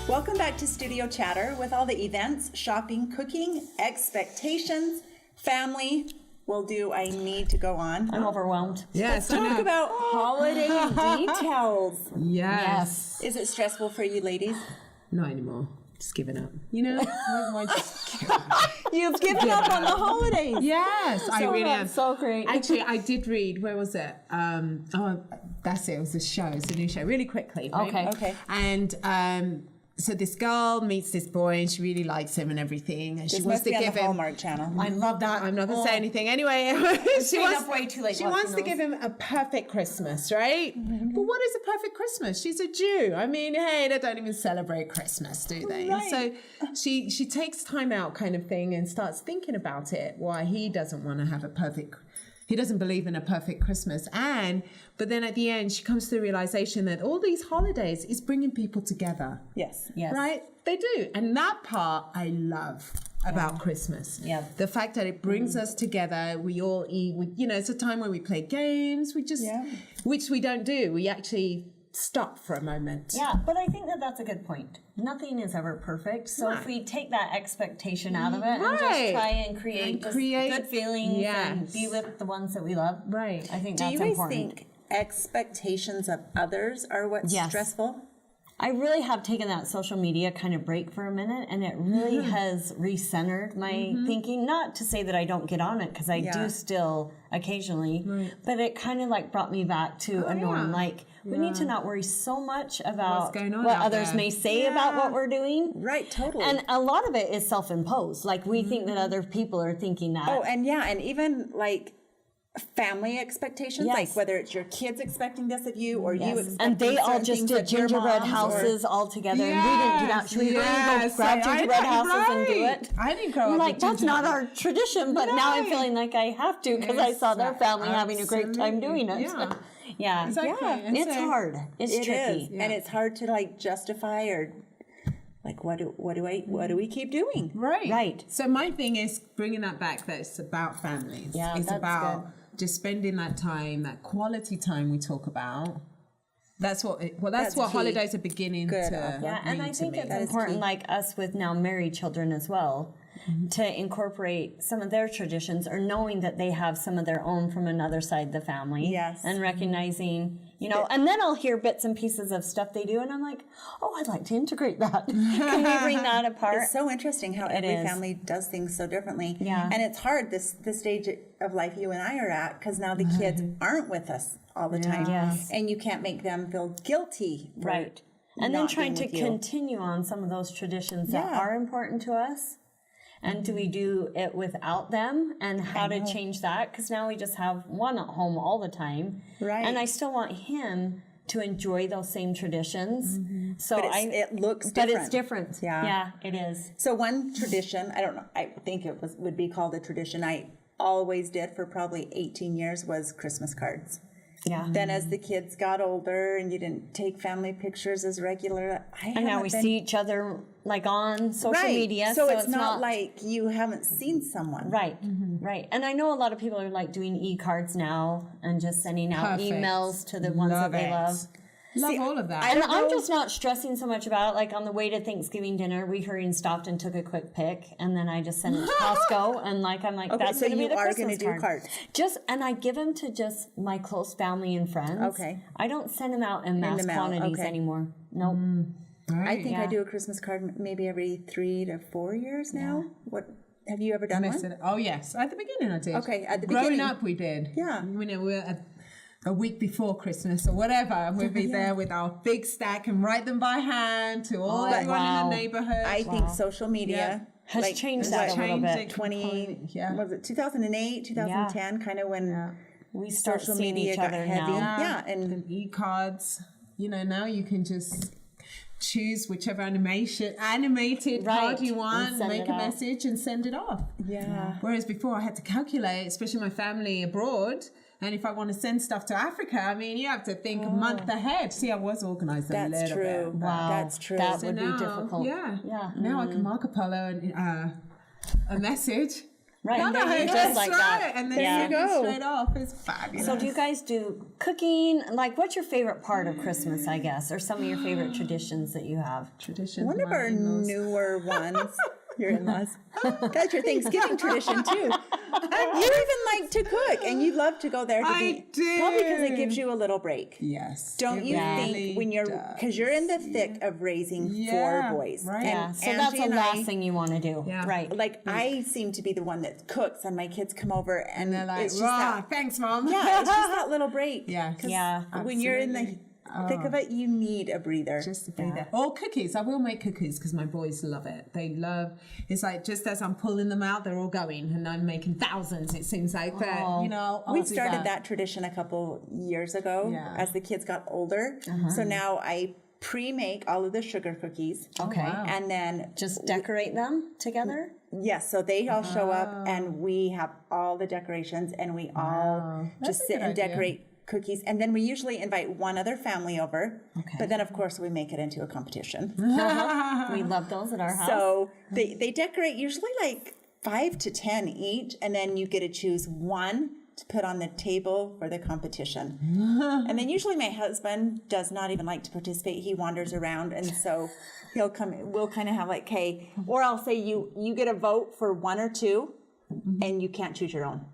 Welcome back to Studio Chatter with all the events, shopping, cooking, expectations, family. Well, do I need to go on? I'm overwhelmed. Yes, Let's talk about holiday details. Yes. Is it stressful for you ladies? Not anymore. Just giving up. You know? You've given up on the holidays. Yes, I really am. So great. Actually, I did read, where was it? That's it. It was a show. It's a new show. Really quickly. Right? Okay. And so this girl meets this boy and she really likes him and everything. And This she wants must to be on give the him. Hallmark Channel. I love that. I'm not going to say anything. Anyway, she up way too late She watching wants to those. give him a perfect Christmas, right? But what is a perfect Christmas? She's a Jew. I mean, hey, they don't even celebrate Christmas, do they? Right. So she takes time out, kind of thing, and starts thinking about it. Why he doesn't want to have a perfect. He doesn't believe in a perfect Christmas. But then at the end, she comes to the realization that all these holidays is bringing people together. Yes. Yes. Right? They do. And that part I love about Christmas. Yeah. The fact that it brings us together. We all eat. It's a time where we play games. Which we don't do. We actually stop for a moment. Yeah, but I think that that's a good point. Nothing is ever perfect. So if we take that expectation out of it and just Right. try and create good feelings and Yes. be with the ones that we love. Right. I think Do that's you guys important. think expectations of others are what's Yes. stressful? I really have taken that social media kind of break for a minute, and it really has recentered my thinking. Not to say that I don't get on it, because I do still occasionally, but it kind of like brought me back to a norm. yeah. Like, we need to not worry so much about What's going on what out others there. may say about what we're doing. Right, totally. And a lot of it is self-imposed. Like, we think that other people are thinking that. Oh, and even like family expectations, Yes. like whether it's your kids expecting this of you or you expecting And they all certain just things did of your gingerbread moms houses all together, and we didn't do that. Should we go grab gingerbread houses and do it? I didn't grow I'm up like, with that's not gingerbread. our tradition, but now I'm Right. feeling like I have to because I saw their family having a great time doing it. Yeah. Yeah. Exactly. Yeah. And It's so- hard. It's It tricky. is, and it's hard to like justify or like what do we keep doing? Right. Right. So my thing is bringing that back, that it's about families. Yeah, it's that's about just spending that time, that quality time we talk about. That's what That's what key. holidays are beginning Good. to Yeah, and mean I to think me. it's That is important, key. like us with now married children as well, to incorporate some of their traditions or knowing that they have some of their own from another side of the family. Yes. And recognizing, and then I'll hear bits and pieces of stuff they do, and I'm like, oh, I'd like to integrate that. Can we bring that apart? It's so interesting how every is. family does things so differently. Yeah. And it's hard this stage of life you and I are at because now the kids aren't with us all the time. Yes. And you can't make them feel guilty for Right. And then not trying being to with you. continue on some of those traditions that Yeah. are important to us. And do we do it without them? And how to change that? Because now we just have one at home all the time. Right. And I still want him to enjoy those same traditions. So But it looks But different. it's different. Yeah. Yeah, it is. So one tradition, I don't know, I think it would be called a tradition I always did for probably 18 years was Christmas cards. Yeah. Then as the kids got older and you didn't take family pictures as regular, And now we see each other like on social right. media. So it's not like you haven't seen someone. Right, right. And I know a lot of people are like doing e-cards now and just sending out Perfect. emails to the ones that they it. love. Love all of that. And I'm just not stressing so much about it. Like on the way to Thanksgiving dinner, we hurried and stopped and took a quick pic, and then I just sent it to Costco. And like I'm like, Okay, that's so going to be you the are Christmas gonna do card. cards. And I give them to just my close family and friends. Okay. I don't send them out in mass mail, quantities okay. anymore. Nope. I think I Yeah. do a Christmas card maybe every 3 to 4 years now. What have you ever done one? Oh yes, at the beginning I did. Okay, at the Growing beginning. up we did. Yeah. We're a week before Christmas or whatever, and we'd be there with our big stack and write them by hand to all everyone wow. in the neighborhood. I think social media Has changed that a little bit. 20 Yeah. was it 2008, 2010 kind of when We start social seeing media each got other heavy. now. Yeah, and e-cards. Now you can just choose whichever animated Right. card you And want, send make it a out. message and send it off. yeah. Whereas before I had to calculate, especially my family abroad, and if I want to send stuff to Africa, I mean, you have to think a month ahead. See, I was organized a That's little true. bit. Wow. That's true. That So would now, be difficult. Yeah. Yeah. Now I can Marco Polo and a message Right. No, They're that's just like that. right. And then Yeah. you go straight off. It's fabulous. So do you guys do cooking? Like, what's your favorite part of Christmas, I guess, or some of your favorite traditions that you have? traditions? One of my our in-laws. newer ones, your in-laws. That's your Thanksgiving tradition too. You even like to cook, and you love to go there to I be. Probably because it do. gives you a little break. Yes. Don't it you really think when you're, does. because you're in the thick of raising four Yeah, boys. right. Yeah, And so that's Angie the and last I- thing you want to do. Yeah. Right. Like I seem to be the one that cooks, and my kids come over, and They're like, it's just "Rah, that, thanks, Mom. yeah, it's just that little break. Yeah. 'Cause Yeah. when you're in the Absolutely. thick of it, you need a breather. Just to be there. Or cookies. I will make cookies because my boys love it. They love. It's like just as I'm pulling them out, they're all going, and I'm making thousands. It seems like, but you know, I'll We do started that tradition a couple years ago Yeah. as the kids got older. So now I pre-make all of the sugar cookies. Okay. wow. And then Just decorate them together? yes, so they all show up and we have all the decorations and we all That's just a sit good and idea. decorate cookies. And then we usually invite one other family over. Okay. But then of course we make it into a competition. We love those at our house. So they decorate usually like 5 to 10 each, and then you get to choose one to put on the table for the competition. And then usually my husband does not even like to participate. He wanders around, and so he'll come. We'll kind of have like, hey, or I'll say you get a vote for one or two, and you can't choose your own.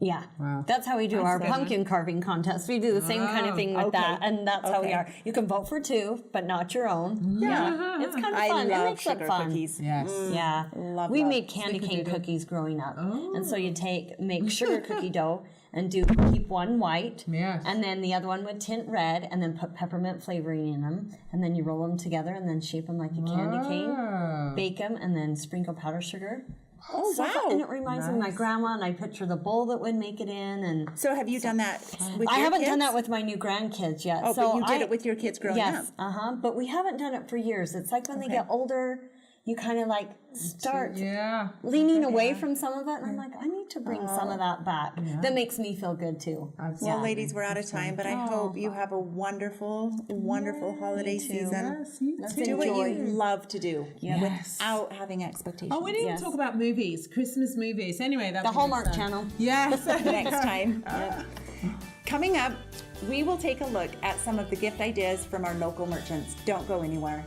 Yeah, Wow. that's how we do our pumpkin carving contest. We do the same kind of thing with okay. that, and that's how we Okay. are. You can vote for two, but not your own. Yeah, it's kind of I fun. It love makes it sugar fun. cookies. Yes. Yeah, Love, we love. made candy cane cookies growing up, and so you make sugar cookie dough and keep one white, Yes. and then the other one would tint red, and then put peppermint flavoring in them, and then you roll them together and then shape them like a candy cane, Oh. bake them, and then sprinkle powdered sugar. Oh So fun. wow! And it reminds me of my grandma, and I picture the bowl that would make it in, and So have you done that with I your haven't kids? done that with my new grandkids yet. Oh, so but you did it with your kids growing yes, up. but we haven't done it for years. It's like when they get older, you kind of like start Yeah. leaning away from some of it, and I'm like, I need to bring some of that back. That makes me feel good too. Well, ladies, we're out of time, but I hope you have a wonderful, wonderful holiday season. Yes, you too. Do what you love to do Yes. without having expectations. Oh, we didn't Yes. talk about movies, Christmas movies. Anyway, that The was Hallmark fun. Channel. Yes. next time. Coming up, we will take a look at some of the gift ideas from our local merchants. Don't go anywhere.